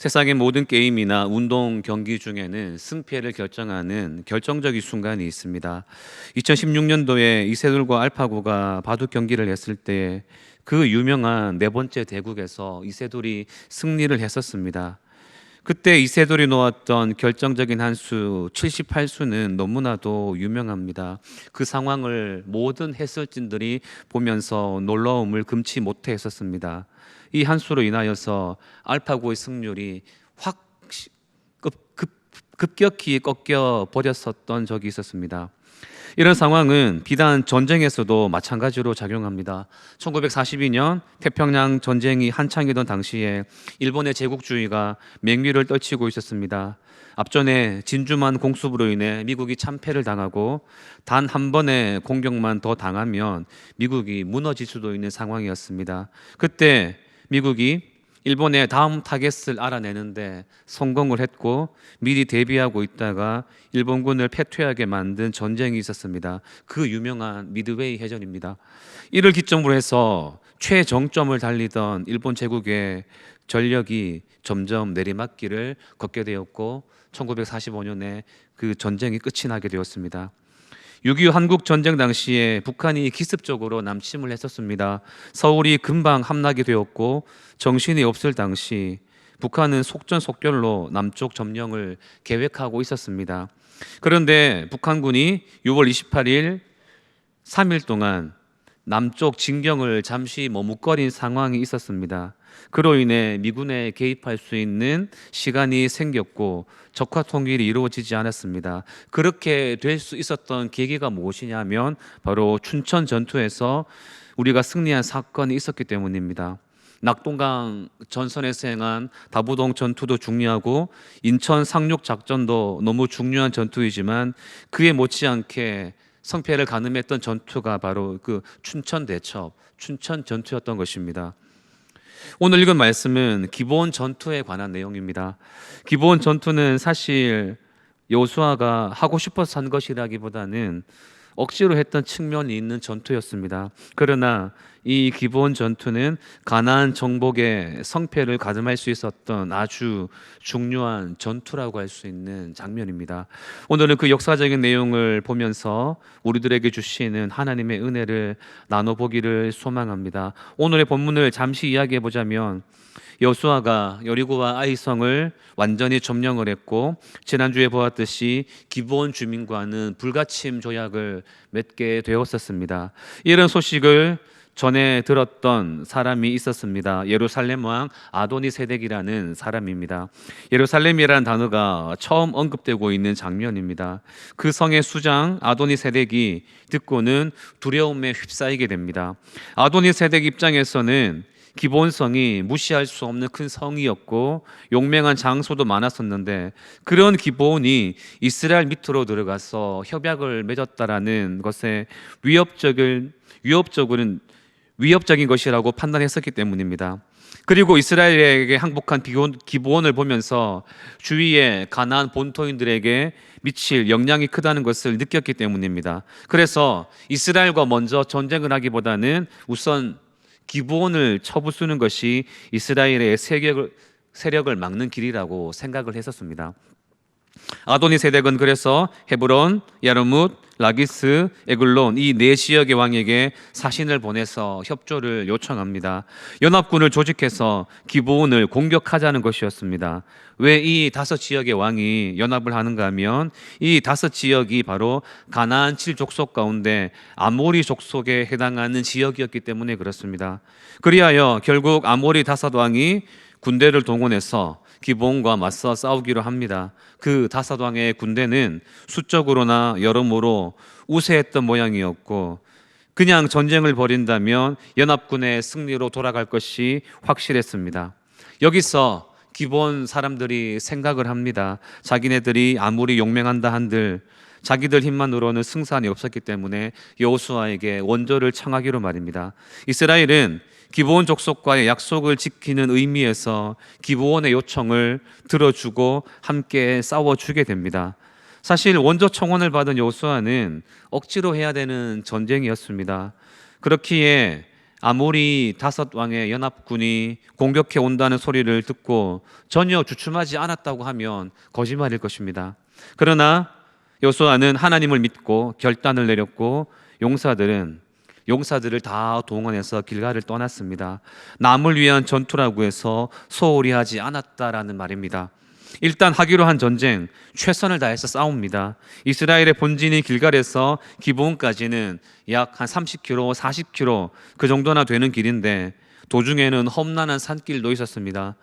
세상의 모든 게임이나 운동 경기 중에는 승패를 결정하는 결정적인 순간이 있습니다. 2016년도에 이세돌과 알파고가 바둑 경기를 했을 때 그 유명한 네 번째 대국에서 이세돌이 승리를 했었습니다. 그때 이세돌이 놓았던 결정적인 한 수 78수는 너무나도 유명합니다. 그 상황을 모든 해설진들이 보면서 놀라움을 금치 못해 했었습니다. 이 한 수로 인하여서 알파고의 승률이 확 급격히 꺾여 버렸었던 적이 있었습니다. 이런 상황은 비단 전쟁에서도 마찬가지로 작용합니다. 1942년 태평양 전쟁이 한창이던 당시에 일본의 제국주의가 맹위를 떨치고 있었습니다. 앞전에 진주만 공습으로 인해 미국이 참패를 당하고 단 한 번의 공격만 더 당하면 미국이 무너질 수도 있는 상황이었습니다. 그때 미국이 일본의 다음 타겟을 알아내는데 성공을 했고 미리 대비하고 있다가 일본군을 패퇴하게 만든 전쟁이 있었습니다. 그 유명한 미드웨이 해전입니다. 이를 기점으로 해서 최정점을 달리던 일본 제국의 전력이 점점 내리막길을 걷게 되었고 1945년에 그 전쟁이 끝이 나게 되었습니다. 6.25 한국 전쟁 당시에 북한이 기습적으로 남침을 했었습니다. 서울이 금방 함락이 되었고 정신이 없을 당시 북한은 속전속결로 남쪽 점령을 계획하고 있었습니다. 그런데 북한군이 6월 28일 3일 동안 남쪽 진경을 잠시 머뭇거린 상황이 있었습니다. 그로 인해 미군에 개입할 수 있는 시간이 생겼고 적화 통일이 이루어지지 않았습니다. 그렇게 될 수 있었던 계기가 무엇이냐면 바로 춘천 전투에서 우리가 승리한 사건이 있었기 때문입니다. 낙동강 전선에서 행한 다부동 전투도 중요하고 인천 상륙 작전도 너무 중요한 전투이지만 그에 못지않게 성패를 가늠했던 전투가 바로 그 춘천 대첩, 춘천 전투였던 것입니다. 오늘 읽은 말씀은 기브온 전투에 관한 내용입니다. 기브온 전투는 사실 여호수아가 하고 싶어서 한 것이라기보다는 억지로 했던 측면이 있는 전투였습니다. 그러나 이 기브온 전투는 가나안 정복의 성패를 가늠할 수 있었던 아주 중요한 전투라고 할 수 있는 장면입니다. 오늘은 그 역사적인 내용을 보면서 우리들에게 주시는 하나님의 은혜를 나눠보기를 소망합니다. 오늘의 본문을 잠시 이야기해 보자면 여호수아가 여리고와 아이성을 완전히 점령을 했고 지난주에 보았듯이 기브온 주민과는 불가침 조약을 맺게 되었었습니다. 이런 소식을 전에 들었던 사람이 있었습니다. 예루살렘 왕 아도니세덱이라는 사람입니다. 예루살렘이라는 단어가 처음 언급되고 있는 장면입니다. 그 성의 수장 아도니세덱이 듣고는 두려움에 휩싸이게 됩니다. 아도니세덱 입장에서는 기브온성이 무시할 수 없는 큰 성이었고 용맹한 장소도 많았었는데 그런 기브온이 이스라엘 밑으로 들어가서 협약을 맺었다라는 것에 위협적인 것이라고 판단했었기 때문입니다. 그리고 이스라엘에게 항복한 기브온을 보면서 주위의 가나안 본토인들에게 미칠 영향이 크다는 것을 느꼈기 때문입니다. 그래서 이스라엘과 먼저 전쟁을 하기보다는 우선 기브온을 쳐부수는 것이 이스라엘의 세력을 막는 길이라고 생각을 했었습니다. 아도니세덱은 그래서 헤브론, 야르뭇, 라기스, 에글론 이 네 지역의 왕에게 사신을 보내서 협조를 요청합니다. 연합군을 조직해서 기브온을 공격하자는 것이었습니다. 왜 이 다섯 지역의 왕이 연합을 하는가 하면 이 다섯 지역이 바로 가나안 7족속 가운데 아모리 족속에 해당하는 지역이었기 때문에 그렇습니다. 그리하여 결국 아모리 다섯 왕이 군대를 동원해서 기브온과 맞서 싸우기로 합니다. 그 다섯 왕의 군대는 수적으로나 여러모로 우세했던 모양이었고 그냥 전쟁을 벌인다면 연합군의 승리로 돌아갈 것이 확실했습니다. 여기서 기브온 사람들이 생각을 합니다. 자기네들이 아무리 용맹한다 한들 자기들 힘만으로는 승산이 없었기 때문에 여호수아에게 원조를 청하기로 말입니다. 이스라엘은 기브온 족속과의 약속을 지키는 의미에서 기브온의 요청을 들어주고 함께 싸워주게 됩니다. 사실 원조 청원을 받은 여호수아는 억지로 해야 되는 전쟁이었습니다. 그렇기에 아모리 다섯 왕의 연합군이 공격해 온다는 소리를 듣고 전혀 주춤하지 않았다고 하면 거짓말일 것입니다. 그러나 여호수아는 하나님을 믿고 결단을 내렸고 용사들을 다 동원해서 길갈을 떠났습니다. 남을 위한 전투라고 해서 소홀히 하지 않았다라는 말입니다. 일단 하기로 한 전쟁, 최선을 다해서 싸웁니다. 이스라엘의 본진이 길갈에서 기브온까지는 약 한 30km, 40km 그 정도나 되는 길인데 도중에는 험난한 산길도 있었습니다.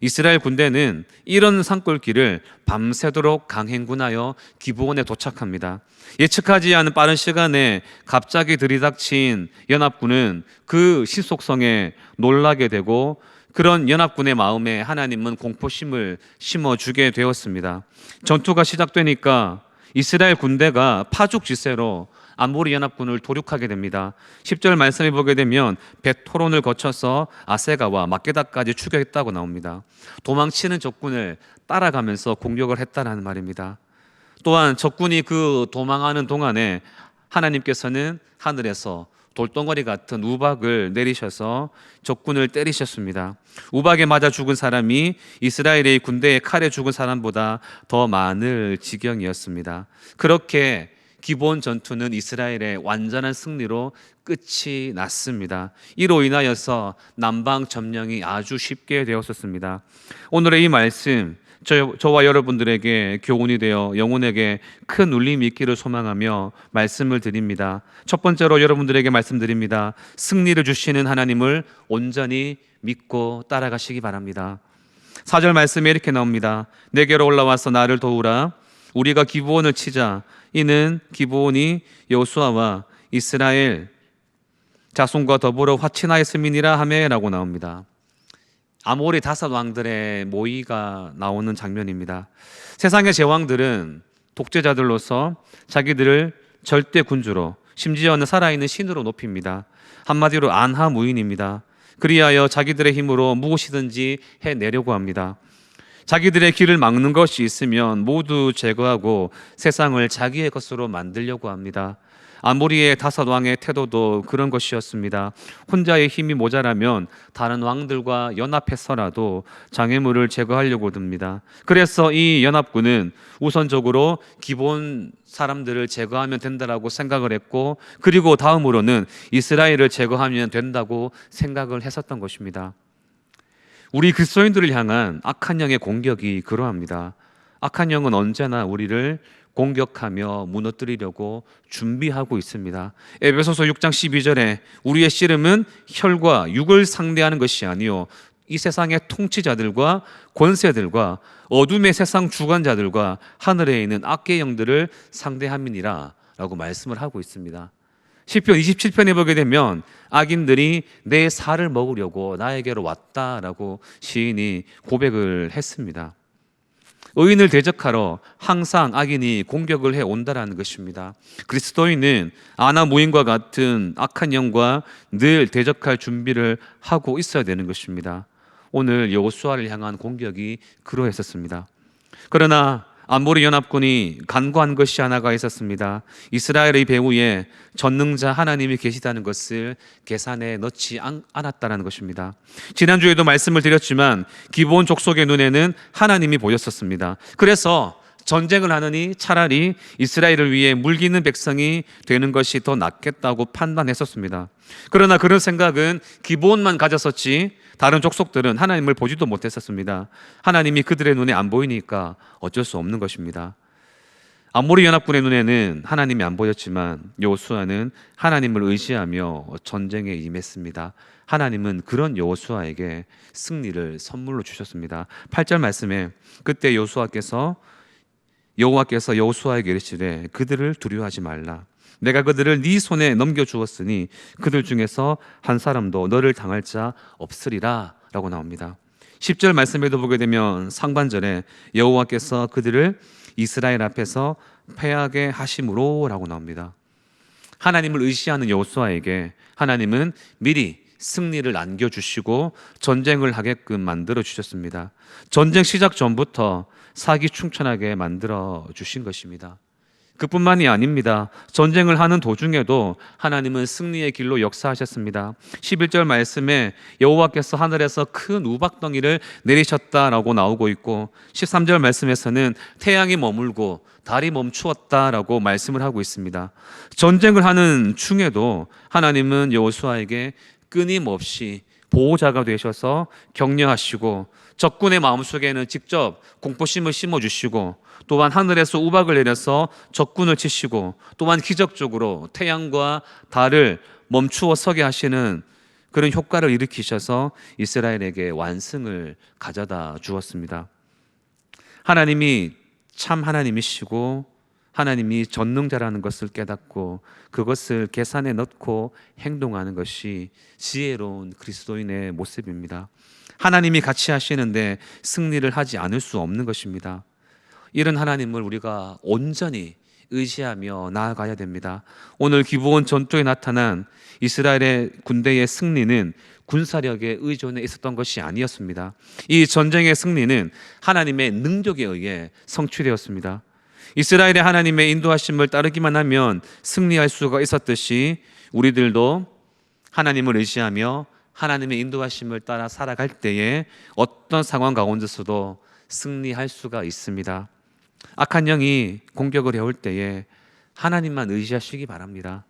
이스라엘 군대는 이런 산골길을 밤새도록 강행군하여 기브온에 도착합니다. 예측하지 않은 빠른 시간에 갑자기 들이닥친 연합군은 그 신속성에 놀라게 되고 그런 연합군의 마음에 하나님은 공포심을 심어주게 되었습니다. 전투가 시작되니까 이스라엘 군대가 파죽지세로 아모리 연합군을 도륙하게 됩니다. 10절 말씀해 보게 되면 벳호론을 거쳐서 아세가와 막게다까지 추격했다고 나옵니다. 도망치는 적군을 따라가면서 공격을 했다는 말입니다. 또한 적군이 그 도망하는 동안에 하나님께서는 하늘에서 돌덩어리 같은 우박을 내리셔서 적군을 때리셨습니다. 우박에 맞아 죽은 사람이 이스라엘의 군대의 칼에 죽은 사람보다 더 많을 지경이었습니다. 그렇게 기본 전투는 이스라엘의 완전한 승리로 끝이 났습니다. 이로 인하여서 남방 점령이 아주 쉽게 되었었습니다. 오늘의 이 말씀 저와 여러분들에게 교훈이 되어 영혼에게 큰 울림이 있기를 소망하며 말씀을 드립니다. 첫 번째로 여러분들에게 말씀드립니다. 승리를 주시는 하나님을 온전히 믿고 따라가시기 바랍니다. 4절 말씀에 이렇게 나옵니다. 내게로 올라와서 나를 도우라. 우리가 기브온을 치자. 이는 기브온이 여호수아와 이스라엘 자손과 더불어 화친하였음이니라 하매라고 나옵니다. 아모리 다섯 왕들의 모의가 나오는 장면입니다. 세상의 제왕들은 독재자들로서 자기들을 절대 군주로, 심지어는 살아있는 신으로 높입니다. 한마디로 안하무인입니다. 그리하여 자기들의 힘으로 무엇이든지 해내려고 합니다. 자기들의 길을 막는 것이 있으면 모두 제거하고 세상을 자기의 것으로 만들려고 합니다. 아모리의 다섯 왕의 태도도 그런 것이었습니다. 혼자의 힘이 모자라면 다른 왕들과 연합해서라도 장애물을 제거하려고 듭니다. 그래서 이 연합군은 우선적으로 기본 사람들을 제거하면 된다라고 생각을 했고, 그리고 다음으로는 이스라엘을 제거하면 된다고 생각을 했었던 것입니다. 우리 그리스도인들을 향한 악한 영의 공격이 그러합니다. 악한 영은 언제나 우리를 공격하며 무너뜨리려고 준비하고 있습니다. 에베소서 6장 12절에 우리의 씨름은 혈과 육을 상대하는 것이 아니요 이 세상의 통치자들과 권세들과 어둠의 세상 주관자들과 하늘에 있는 악의 영들을 상대함이니라 라고 말씀을 하고 있습니다. 시편 27편에 보게 되면 악인들이 내 살을 먹으려고 나에게로 왔다라고 시인이 고백을 했습니다. 의인을 대적하러 항상 악인이 공격을 해온다라는 것입니다. 그리스도인은 아나무인과 같은 악한 영과 늘 대적할 준비를 하고 있어야 되는 것입니다. 오늘 여호수아를 향한 공격이 그러했었습니다. 그러나 아모리 연합군이 간과한 것이 하나가 있었습니다. 이스라엘의 배후에 전능자 하나님이 계시다는 것을 계산에 넣지 않았다는 것입니다. 지난주에도 말씀을 드렸지만 기브온 족속의 눈에는 하나님이 보였었습니다. 그래서 전쟁을 하느니 차라리 이스라엘을 위해 물기는 백성이 되는 것이 더 낫겠다고 판단했었습니다. 그러나 그런 생각은 기브온만 가졌었지 다른 족속들은 하나님을 보지도 못했었습니다. 하나님이 그들의 눈에 안 보이니까 어쩔 수 없는 것입니다. 아모리 연합군의 눈에는 하나님이 안 보였지만 여호수아는 하나님을 의지하며 전쟁에 임했습니다. 하나님은 그런 여호수아에게 승리를 선물로 주셨습니다. 8절 말씀에 그때 여호와께서 여호수아에게 이르시되 그들을 두려워하지 말라. 내가 그들을 네 손에 넘겨주었으니 그들 중에서 한 사람도 너를 당할 자 없으리라 라고 나옵니다. 10절 말씀에도 보게 되면 상반절에 여호와께서 그들을 이스라엘 앞에서 패하게 하심으로 라고 나옵니다. 하나님을 의지하는 여호수아에게 하나님은 미리 승리를 안겨주시고 전쟁을 하게끔 만들어 주셨습니다. 전쟁 시작 전부터 사기충천하게 만들어 주신 것입니다. 그뿐만이 아닙니다. 전쟁을 하는 도중에도 하나님은 승리의 길로 역사하셨습니다. 11절 말씀에 여호와께서 하늘에서 큰 우박덩이를 내리셨다라고 나오고 있고, 13절 말씀에서는 태양이 머물고 달이 멈추었다라고 말씀을 하고 있습니다. 전쟁을 하는 중에도 하나님은 여호수아에게 끊임없이 보호자가 되셔서 격려하시고, 적군의 마음속에는 직접 공포심을 심어주시고, 또한 하늘에서 우박을 내려서 적군을 치시고, 또한 기적적으로 태양과 달을 멈추어 서게 하시는 그런 효과를 일으키셔서 이스라엘에게 완승을 가져다 주었습니다. 하나님이 참 하나님이시고 하나님이 전능자라는 것을 깨닫고 그것을 계산에 넣고 행동하는 것이 지혜로운 그리스도인의 모습입니다. 하나님이 같이 하시는데 승리를 하지 않을 수 없는 것입니다. 이런 하나님을 우리가 온전히 의지하며 나아가야 됩니다. 오늘 기브온 전투에 나타난 이스라엘의 군대의 승리는 군사력에 의존해 있었던 것이 아니었습니다. 이 전쟁의 승리는 하나님의 능력에 의해 성취되었습니다. 이스라엘의 하나님의 인도하심을 따르기만 하면 승리할 수가 있었듯이 우리들도 하나님을 의지하며 하나님의 인도하심을 따라 살아갈 때에 어떤 상황 가운데서도 승리할 수가 있습니다. 악한 영이 공격을 해올 때에 하나님만 의지하시기 바랍니다.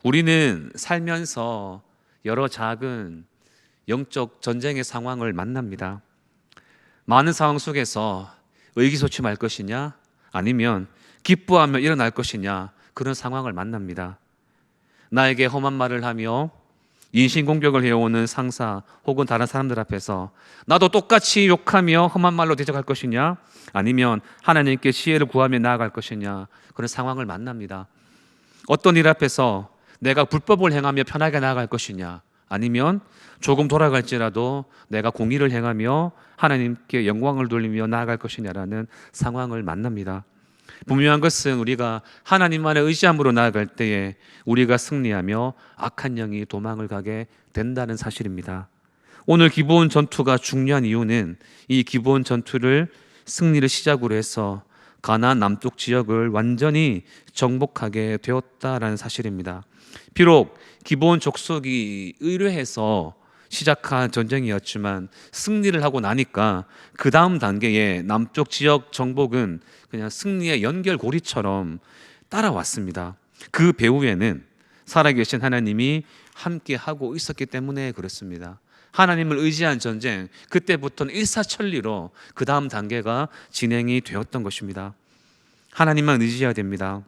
우리는 살면서 여러 작은 영적 전쟁의 상황을 만납니다. 많은 상황 속에서 의기소침할 것이냐 아니면 기뻐하며 일어날 것이냐, 그런 상황을 만납니다. 나에게 험한 말을 하며 인신공격을 해오는 상사 혹은 다른 사람들 앞에서 나도 똑같이 욕하며 험한 말로 대적할 것이냐, 아니면 하나님께 지혜를 구하며 나아갈 것이냐, 그런 상황을 만납니다. 어떤 일 앞에서 내가 불법을 행하며 편하게 나아갈 것이냐, 아니면 조금 돌아갈지라도 내가 공의를 행하며 하나님께 영광을 돌리며 나아갈 것이냐라는 상황을 만납니다. 분명한 것은 우리가 하나님만의 의지함으로 나아갈 때에 우리가 승리하며 악한 영이 도망을 가게 된다는 사실입니다. 오늘 기브온 전투가 중요한 이유는 이 기브온 전투를 승리를 시작으로 해서 가나안 남쪽 지역을 완전히 정복하게 되었다라는 사실입니다. 비록 기브온 족속이 의뢰해서 시작한 전쟁이었지만 승리를 하고 나니까 그 다음 단계의 남쪽 지역 정복은 그냥 승리의 연결고리처럼 따라왔습니다. 그 배후에는 살아계신 하나님이 함께 하고 있었기 때문에 그렇습니다. 하나님을 의지한 전쟁, 그때부터는 일사천리로 그 다음 단계가 진행이 되었던 것입니다. 하나님만 의지해야 됩니다.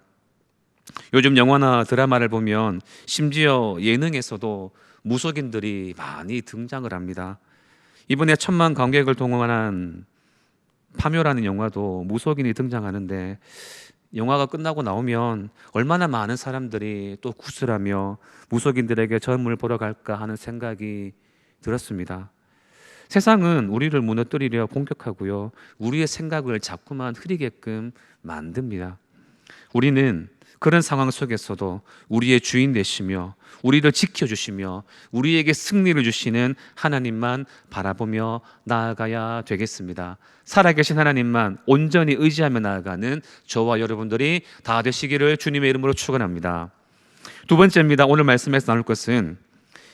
요즘 영화나 드라마를 보면 심지어 예능에서도 무속인들이 많이 등장을 합니다. 이번에 1,000만 관객을 동원한 파묘라는 영화도 무속인이 등장하는데, 영화가 끝나고 나오면 얼마나 많은 사람들이 또 구슬하며 무속인들에게 점을 보러 갈까 하는 생각이 들었습니다. 세상은 우리를 무너뜨리려 공격하고요, 우리의 생각을 자꾸만 흐리게끔 만듭니다. 우리는 그런 상황 속에서도 우리의 주인 되시며 우리를 지켜주시며 우리에게 승리를 주시는 하나님만 바라보며 나아가야 되겠습니다. 살아계신 하나님만 온전히 의지하며 나아가는 저와 여러분들이 다 되시기를 주님의 이름으로 축원합니다. 두 번째입니다. 오늘 말씀에서 나눌 것은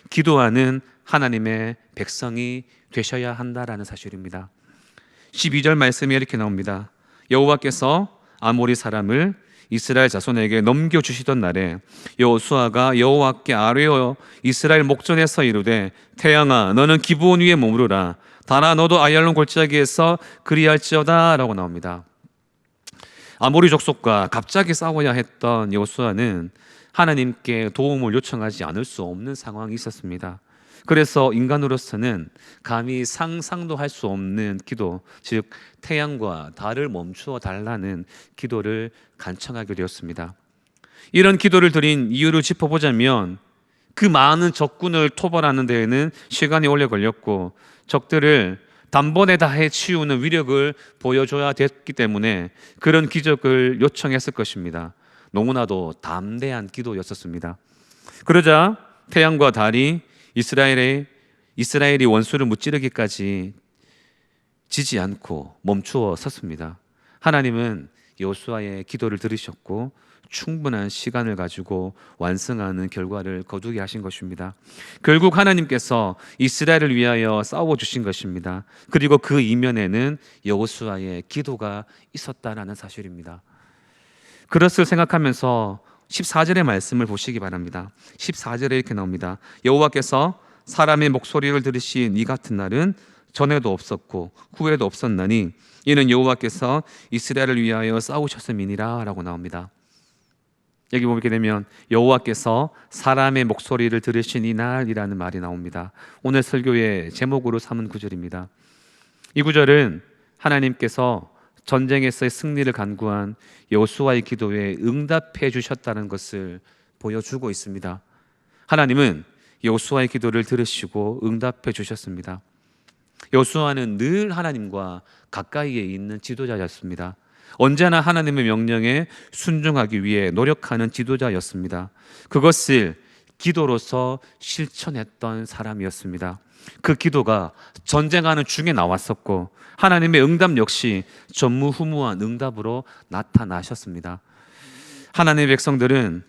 기도하는 하나님의 백성이 되셔야 한다라는 사실입니다. 12절 말씀이 이렇게 나옵니다. 여호와께서 아모리 사람을 이스라엘 자손에게 넘겨주시던 날에 여호수아가 여호와께 아뢰어 이스라엘 목전에서 이르되 태양아 너는 기브온 위에 머무르라, 달아 너도 아얄론 골짜기에서 그리할지어다 라고 나옵니다. 아모리 족속과 갑자기 싸워야 했던 여호수아는 하나님께 도움을 요청하지 않을 수 없는 상황이 있었습니다. 그래서 인간으로서는 감히 상상도 할 수 없는 기도, 즉 태양과 달을 멈추어 달라는 기도를 간청하게 되었습니다. 이런 기도를 드린 이유를 짚어보자면 그 많은 적군을 토벌하는 데에는 시간이 오래 걸렸고 적들을 단번에 다 해치우는 위력을 보여줘야 됐기 때문에 그런 기적을 요청했을 것입니다. 너무나도 담대한 기도였었습니다. 그러자 태양과 달이 이스라엘이 원수를 무찌르기까지 지지 않고 멈추어 섰습니다. 하나님은 여호수아의 기도를 들으셨고 충분한 시간을 가지고 완성하는 결과를 거두게 하신 것입니다. 결국 하나님께서 이스라엘을 위하여 싸워 주신 것입니다. 그리고 그 이면에는 여호수아의 기도가 있었다라는 사실입니다. 그것을 생각하면서 14절의 말씀을 보시기 바랍니다. 14절에 이렇게 나옵니다. 여호와께서 사람의 목소리를 들으신 이 같은 날은 전에도 없었고 후에도 없었나니 이는 여호와께서 이스라엘을 위하여 싸우셨음이니라 라고 나옵니다. 여기 보게 되면 여호와께서 사람의 목소리를 들으신 이 날이라는 말이 나옵니다. 오늘 설교의 제목으로 삼은 구절입니다. 이 구절은 하나님께서 전쟁에서의 승리를 간구한 여호수아의 기도에 응답해 주셨다는 것을 보여주고 있습니다. 하나님은 여호수아의 기도를 들으시고 응답해 주셨습니다. 여호수아는 늘 하나님과 가까이에 있는 지도자였습니다. 언제나 하나님의 명령에 순종하기 위해 노력하는 지도자였습니다. 그것을 기도로서 실천했던 사람이었습니다. 그 기도가 전쟁하는 중에 나왔었고 하나님의 응답 역시 전무후무한 응답으로 나타나셨습니다. 하나님의 백성들은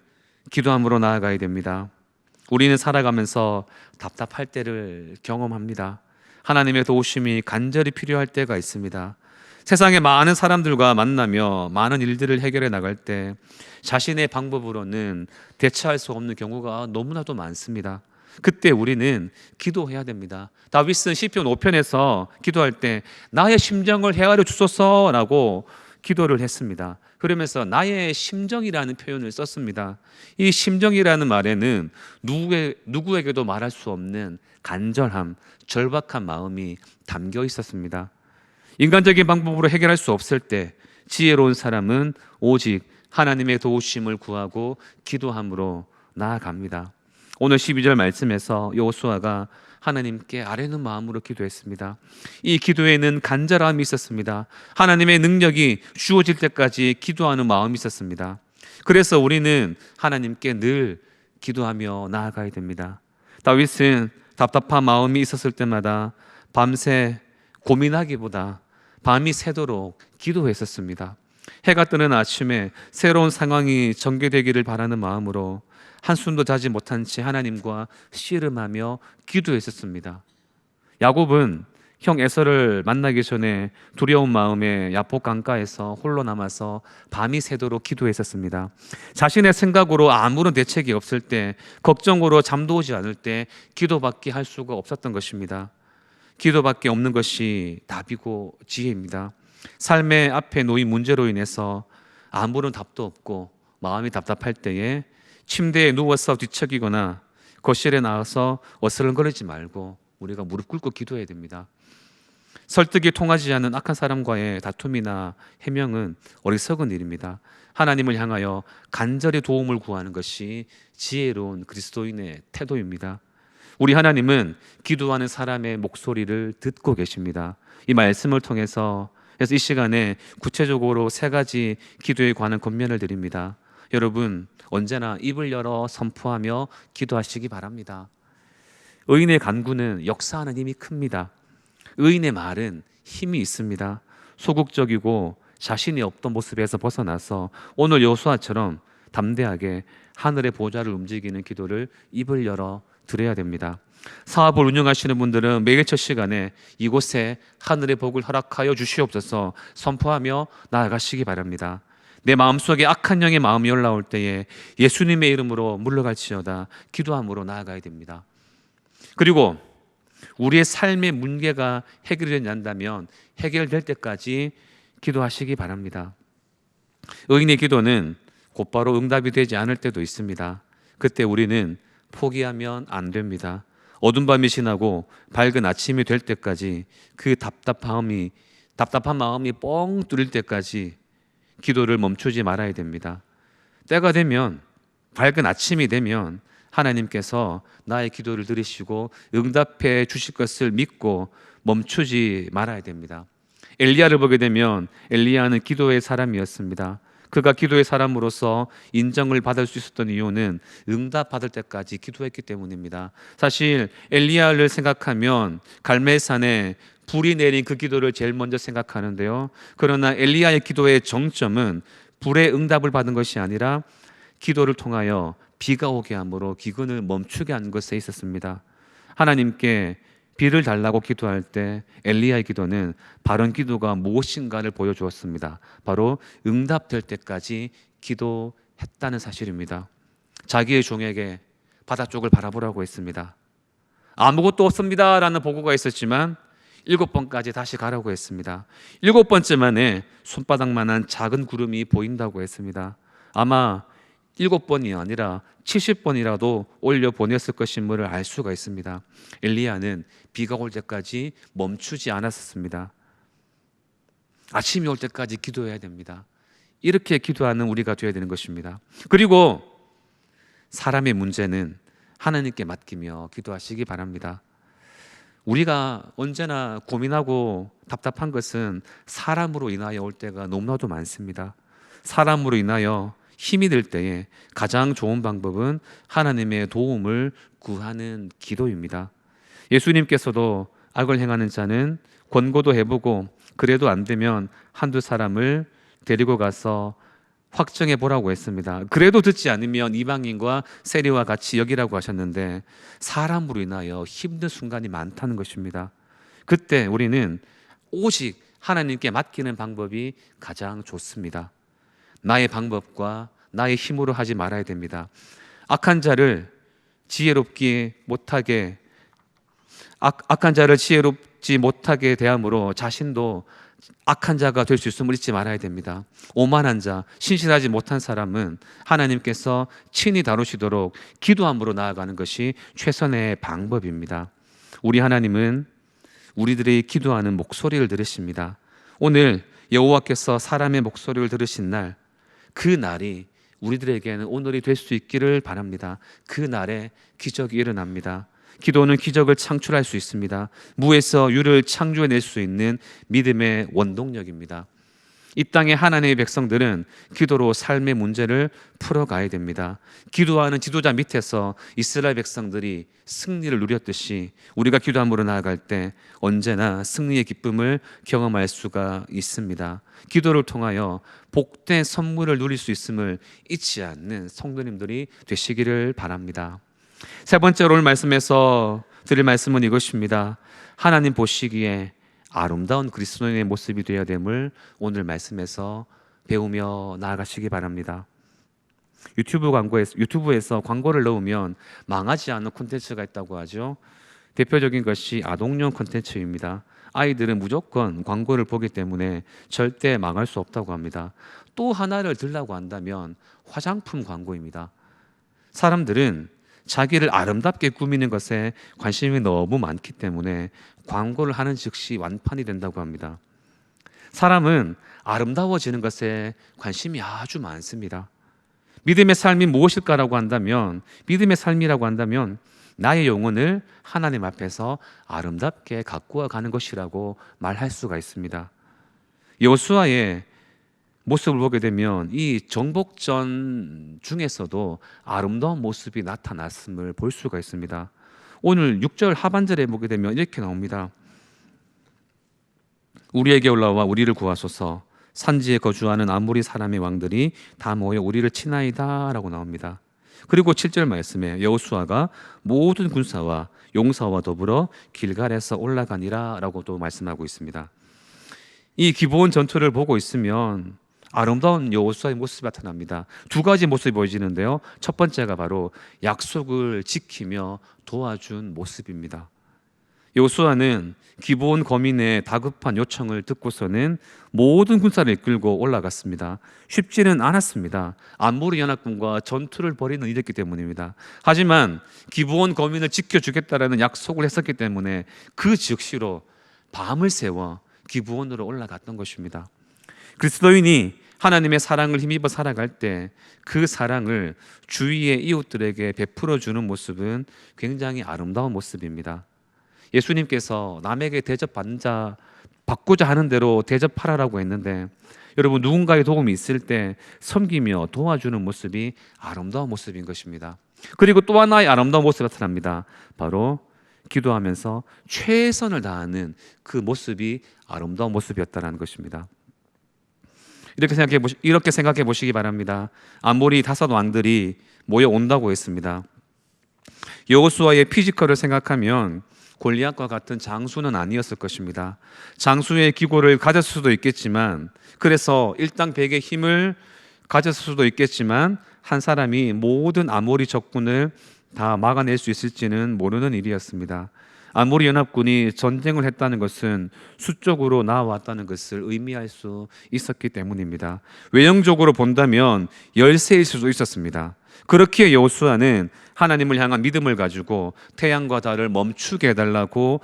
기도함으로 나아가야 됩니다. 우리는 살아가면서 답답할 때를 경험합니다. 하나님의 도우심이 간절히 필요할 때가 있습니다. 세상에 많은 사람들과 만나며 많은 일들을 해결해 나갈 때 자신의 방법으로는 대처할 수 없는 경우가 너무나도 많습니다. 그때 우리는 기도해야 됩니다. 다윗은 시편 5편에서 기도할 때 나의 심정을 헤아려 주소서라고 기도를 했습니다. 그러면서 나의 심정이라는 표현을 썼습니다. 이 심정이라는 말에는 누구에게도 말할 수 없는 간절함, 절박한 마음이 담겨 있었습니다. 인간적인 방법으로 해결할 수 없을 때 지혜로운 사람은 오직 하나님의 도우심을 구하고 기도함으로 나아갑니다. 오늘 12절 말씀에서 여호수아가 하나님께 아뢰는 마음으로 기도했습니다. 이 기도에는 간절함이 있었습니다. 하나님의 능력이 주어질 때까지 기도하는 마음이 있었습니다. 그래서 우리는 하나님께 늘 기도하며 나아가야 됩니다. 다윗은 답답한 마음이 있었을 때마다 밤새 고민하기보다 밤이 새도록 기도했었습니다. 해가 뜨는 아침에 새로운 상황이 전개되기를 바라는 마음으로 한숨도 자지 못한 채 하나님과 씨름하며 기도했었습니다. 야곱은 형 에서를 만나기 전에 두려운 마음에 야복 강가에서 홀로 남아서 밤이 새도록 기도했었습니다. 자신의 생각으로 아무런 대책이 없을 때, 걱정으로 잠도 오지 않을 때 기도밖에 할 수가 없었던 것입니다. 기도밖에 없는 것이 답이고 지혜입니다. 삶의 앞에 놓인 문제로 인해서 아무런 답도 없고 마음이 답답할 때에 침대에 누워서 뒤척이거나 거실에 나와서 어슬렁거리지 말고 우리가 무릎 꿇고 기도해야 됩니다. 설득이 통하지 않는 악한 사람과의 다툼이나 해명은 어리석은 일입니다. 하나님을 향하여 간절히 도움을 구하는 것이 지혜로운 그리스도인의 태도입니다. 우리 하나님은 기도하는 사람의 목소리를 듣고 계십니다. 이 말씀을 통해서 그래서 이 시간에 구체적으로 3가지 기도에 관한 권면을 드립니다. 여러분 언제나 입을 열어 선포하며 기도하시기 바랍니다. 의인의 간구는 역사하는 힘이 큽니다. 의인의 말은 힘이 있습니다. 소극적이고 자신이 없던 모습에서 벗어나서 오늘 여호수아처럼 담대하게 하늘의 보좌를 움직이는 기도를 입을 열어 드려야 됩니다. 사업을 운영하시는 분들은 매일 첫 시간에 이곳에 하늘의 복을 허락하여 주시옵소서 선포하며 나아가시기 바랍니다. 내 마음속에 악한 영의 마음이 올라올 때에 예수님의 이름으로 물러갈지어다 기도함으로 나아가야 됩니다. 그리고 우리의 삶의 문제가 해결되지 않는다면 해결될 때까지 기도하시기 바랍니다. 의인의 기도는 곧바로 응답이 되지 않을 때도 있습니다. 그때 우리는 포기하면 안 됩니다. 어두운 밤이 지나고 밝은 아침이 될 때까지 그 답답한 마음이 뻥 뚫릴 때까지 기도를 멈추지 말아야 됩니다. 때가 되면 밝은 아침이 되면 하나님께서 나의 기도를 들으시고 응답해 주실 것을 믿고 멈추지 말아야 됩니다. 엘리야를 보게 되면 엘리야는 기도의 사람이었습니다. 그가 기도의 사람으로서 인정을 받을 수 있었던 이유는 응답받을 때까지 기도했기 때문입니다. 사실 엘리야를 생각하면 갈멜산에 불이 내린 그 기도를 제일 먼저 생각하는데요. 그러나 엘리야의 기도의 정점은 불의 응답을 받은 것이 아니라 기도를 통하여 비가 오게 함으로 기근을 멈추게 한 것에 있었습니다. 하나님께 비를 달라고 기도할 때 엘리야의 기도는 바른 기도가 무엇인가를 보여주었습니다. 바로 응답될 때까지 기도했다는 사실입니다. 자기의 종에게 바다 쪽을 바라보라고 했습니다. 아무것도 없습니다 라는 보고가 있었지만 7번까지 다시 가라고 했습니다. 7번째 만에 손바닥만한 작은 구름이 보인다고 했습니다. 아마 7번이 아니라 70번이라도 올려 보냈을 것임을 알 수가 있습니다. 엘리야는 비가 올 때까지 멈추지 않았습니다. 아침이 올 때까지 기도해야 됩니다. 이렇게 기도하는 우리가 되어야 되는 것입니다. 그리고 사람의 문제는 하나님께 맡기며 기도하시기 바랍니다. 우리가 언제나 고민하고 답답한 것은 사람으로 인하여 올 때가 너무나도 많습니다. 사람으로 인하여 힘이 들 때에 가장 좋은 방법은 하나님의 도움을 구하는 기도입니다. 예수님께서도 악을 행하는 자는 권고도 해보고 그래도 안 되면 한두 사람을 데리고 가서 확정해 보라고 했습니다. 그래도 듣지 않으면 이방인과 세리와 같이 여기라고 하셨는데 사람으로 인하여 힘든 순간이 많다는 것입니다. 그때 우리는 오직 하나님께 맡기는 방법이 가장 좋습니다. 나의 방법과 나의 힘으로 하지 말아야 됩니다. 악한 자를 지혜롭지 못하게 대함으로 자신도 악한 자가 될 수 있음을 잊지 말아야 됩니다. 오만한 자, 신실하지 못한 사람은 하나님께서 친히 다루시도록 기도함으로 나아가는 것이 최선의 방법입니다. 우리 하나님은 우리들의 기도하는 목소리를 들으십니다. 오늘 여호와께서 사람의 목소리를 들으신 날, 그 날이 우리들에게는 오늘이 될 수 있기를 바랍니다. 그 날에 기적이 일어납니다. 기도는 기적을 창출할 수 있습니다. 무에서 유를 창조해낼 수 있는 믿음의 원동력입니다. 이 땅의 하나님의 백성들은 기도로 삶의 문제를 풀어가야 됩니다. 기도하는 지도자 밑에서 이스라엘 백성들이 승리를 누렸듯이 우리가 기도함으로 나아갈 때 언제나 승리의 기쁨을 경험할 수가 있습니다. 기도를 통하여 복된 선물을 누릴 수 있음을 잊지 않는 성도님들이 되시기를 바랍니다. 세 번째로 오늘 말씀에서 드릴 말씀은 이것입니다. 하나님 보시기에 아름다운 그리스도인의 모습이 되어야 됨을 오늘 말씀에서 배우며 나아가시기 바랍니다. 유튜브에서 광고를 넣으면 망하지 않는 콘텐츠가 있다고 하죠. 대표적인 것이 아동용 콘텐츠입니다. 아이들은 무조건 광고를 보기 때문에 절대 망할 수 없다고 합니다. 또 하나를 들라고 한다면 화장품 광고입니다. 사람들은 자기를 아름답게 꾸미는 것에 관심이 너무 많기 때문에 광고를 하는 즉시 완판이 된다고 합니다. 사람은 아름다워지는 것에 관심이 아주 많습니다. 믿음의 삶이 무엇일까라고 한다면, 믿음의 삶이라고 한다면 나의 영혼을 하나님 앞에서 아름답게 가꾸어 가는 것이라고 말할 수가 있습니다. 여호수아의 모습을 보게 되면 이 정복전 중에서도 아름다운 모습이 나타났음을 볼 수가 있습니다. 오늘 6절 하반절에 보게 되면 이렇게 나옵니다. 우리에게 올라와 우리를 구하소서. 산지에 거주하는 아모리 사람의 왕들이 다 모여 우리를 치나이다 라고 나옵니다. 그리고 7절 말씀에 여호수아가 모든 군사와 용사와 더불어 길갈에서 올라가니라 라고 또 말씀하고 있습니다. 이 기브온 전투를 보고 있으면 아름다운 여호수아의 모습이 나타납니다. 두 가지 모습이 보여지는데요. 첫 번째가 바로 약속을 지키며 도와준 모습입니다. 여호수아는 기브온 거민의 다급한 요청을 듣고서는 모든 군사를 이끌고 올라갔습니다. 쉽지는 않았습니다. 아모리 연합군과 전투를 벌이는 일이었기 때문입니다. 하지만 기브온 거민을 지켜주겠다라는 약속을 했었기 때문에 그 즉시로 밤을 새워 기브온으로 올라갔던 것입니다. 그리스도인이 하나님의 사랑을 힘입어 살아갈 때 그 사랑을 주위의 이웃들에게 베풀어 주는 모습은 굉장히 아름다운 모습입니다. 예수님께서 남에게 대접받는 자 받고자 하는 대로 대접하라라고 했는데, 여러분, 누군가의 도움이 있을 때 섬기며 도와주는 모습이 아름다운 모습인 것입니다. 그리고 또 하나의 아름다운 모습이 나타납니다. 바로 기도하면서 최선을 다하는 그 모습이 아름다운 모습이었다는 것입니다. 이렇게 생각해 보시기 바랍니다. 아모리 다섯 왕들이 모여온다고 했습니다. 여호수아의 피지컬을 생각하면 골리앗과 같은 장수는 아니었을 것입니다. 장수의 기고를 가졌을 수도 있겠지만, 그래서 일당백의 힘을 가졌을 수도 있겠지만, 한 사람이 모든 아모리 적군을 다 막아낼 수 있을지는 모르는 일이었습니다. 아모리 연합군이 전쟁을 했다는 것은 수적으로 나아왔다는 것을 의미할 수 있었기 때문입니다. 외형적으로 본다면 열세일 수도 있었습니다. 그렇기에 여호수아는 하나님을 향한 믿음을 가지고 태양과 달을 멈추게 해달라고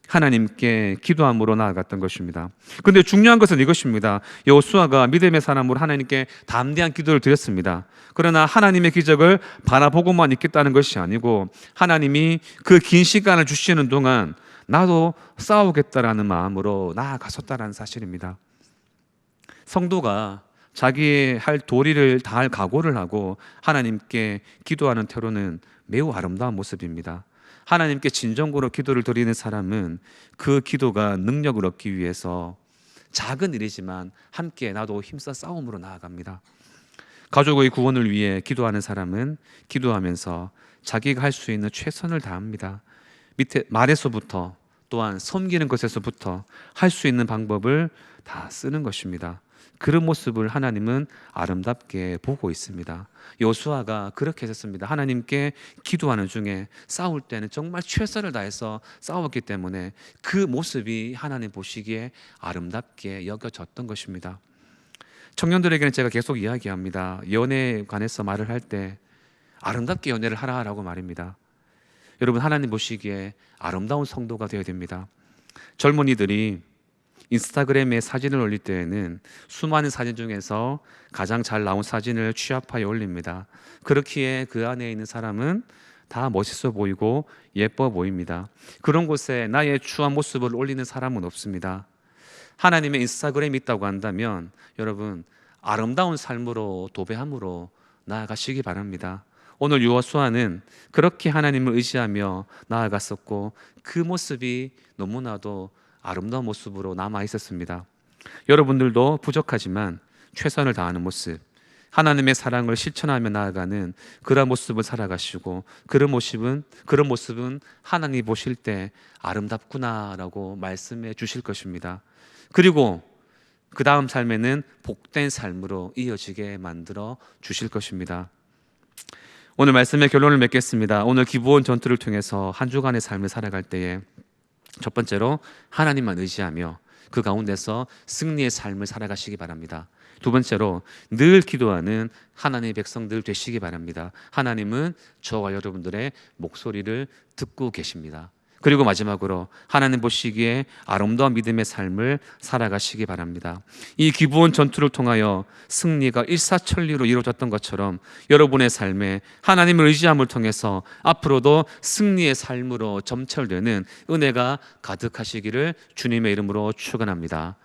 하나님께 기도함으로 나아갔던 것입니다. 그런데 중요한 것은 이것입니다. 여호수아가 믿음의 사람으로 하나님께 담대한 기도를 드렸습니다. 그러나 하나님의 기적을 바라보고만 있겠다는 것이 아니고, 하나님이 그 긴 시간을 주시는 동안 나도 싸우겠다라는 마음으로 나아갔었다는 사실입니다. 성도가 자기의 할 도리를 다할 각오를 하고 하나님께 기도하는 태도는 매우 아름다운 모습입니다. 하나님께 진정으로 기도를 드리는 사람은 그 기도가 능력을 얻기 위해서 작은 일이지만 함께 나도 힘써 싸움으로 나아갑니다. 가족의 구원을 위해 기도하는 사람은 기도하면서 자기가 할 수 있는 최선을 다합니다. 밑에 말에서부터, 또한 섬기는 것에서부터 할 수 있는 방법을 다 쓰는 것입니다. 그런 모습을 하나님은 아름답게 보고 있습니다. 여호수아가 그렇게 했었습니다. 하나님께 기도하는 중에 싸울 때는 정말 최선을 다해서 싸웠기 때문에 그 모습이 하나님 보시기에 아름답게 여겨졌던 것입니다. 청년들에게는 제가 계속 이야기합니다. 연애에 관해서 말을 할 때 아름답게 연애를 하라라고 말입니다. 여러분, 하나님 보시기에 아름다운 성도가 되어야 됩니다. 젊은이들이 인스타그램에 사진을 올릴 때에는 수많은 사진 중에서 가장 잘 나온 사진을 취합하여 올립니다. 그렇기에 그 안에 있는 사람은 다 멋있어 보이고 예뻐 보입니다. 그런 곳에 나의 추한 모습을 올리는 사람은 없습니다. 하나님의 인스타그램이 있다고 한다면 여러분, 아름다운 삶으로 도배함으로 나아가시기 바랍니다. 오늘 여호수아는 그렇게 하나님을 의지하며 나아갔었고, 그 모습이 너무나도 아름다운 모습으로 남아 있었습니다. 여러분들도 부족하지만 최선을 다하는 모습, 하나님의 사랑을 실천하며 나아가는 그런 모습을 살아가시고, 그런 모습은 하나님 보실 때 아름답구나라고 말씀해 주실 것입니다. 그리고 그 다음 삶에는 복된 삶으로 이어지게 만들어 주실 것입니다. 오늘 말씀의 결론을 맺겠습니다. 오늘 기브온 전투를 통해서 한 주간의 삶을 살아갈 때에 첫 번째로 하나님만 의지하며 그 가운데서 승리의 삶을 살아가시기 바랍니다. 두 번째로 늘 기도하는 하나님의 백성들 되시기 바랍니다. 하나님은 저와 여러분들의 목소리를 듣고 계십니다. 그리고 마지막으로 하나님 보시기에 아름다운 믿음의 삶을 살아가시기 바랍니다. 이 기브온 전투를 통하여 승리가 일사천리로 이루어졌던 것처럼 여러분의 삶에 하나님을 의지함을 통해서 앞으로도 승리의 삶으로 점철되는 은혜가 가득하시기를 주님의 이름으로 축원합니다.